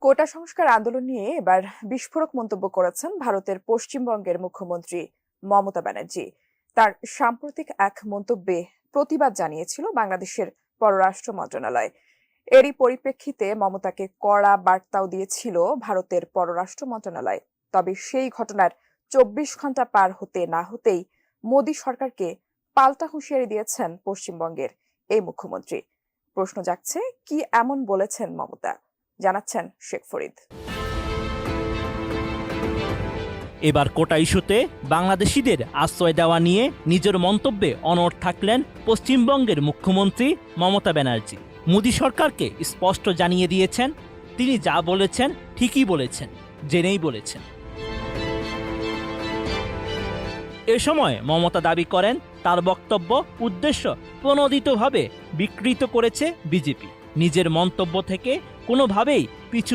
কোটা সংস্কার আন্দোলন নিয়ে এবার বিস্ফোরক মন্তব্য করেছেন ভারতের পশ্চিমবঙ্গের মুখ্যমন্ত্রী মমতা ব্যানার্জি। তার সাম্প্রতিক এক মন্তব্যে প্রতিবাদ জানিয়েছিল বাংলাদেশের পররাষ্ট্র মন্ত্রণালয়। এরই পরিপ্রেক্ষিতে মমতাকে কড়া বার্তাও দিয়েছিল ভারতের পররাষ্ট্র মন্ত্রণালয়। তবে সেই ঘটনার ২৪ ঘন্টা পার হতে না হতেই মোদী সরকারকে পাল্টা হুঁশিয়ারি দিয়েছেন পশ্চিমবঙ্গের এই মুখ্যমন্ত্রী। প্রশ্ন জাগছে, কি এমন বলেছেন মমতা? জানাচ্ছেন শেখ ফরিদ। এবার কোটা ইস্যুতে বাংলাদেশিদের আশ্রয় দেওয়া নিয়ে নিজের মন্তব্যে অনড় থাকলেন পশ্চিমবঙ্গের মুখ্যমন্ত্রী মমতা ব্যানার্জি। মোদী সরকারকে স্পষ্ট জানিয়ে দিয়েছেন, তিনি যা বলেছেন ঠিকই বলেছেন, জেনেই বলেছেন। এ সময় মমতা দাবি করেন, তার বক্তব্য উদ্দেশ্য প্রণোদিতভাবে বিকৃত করেছে বিজেপি। নিজের মন্তব্য থেকে কোনোভাবেই পিছু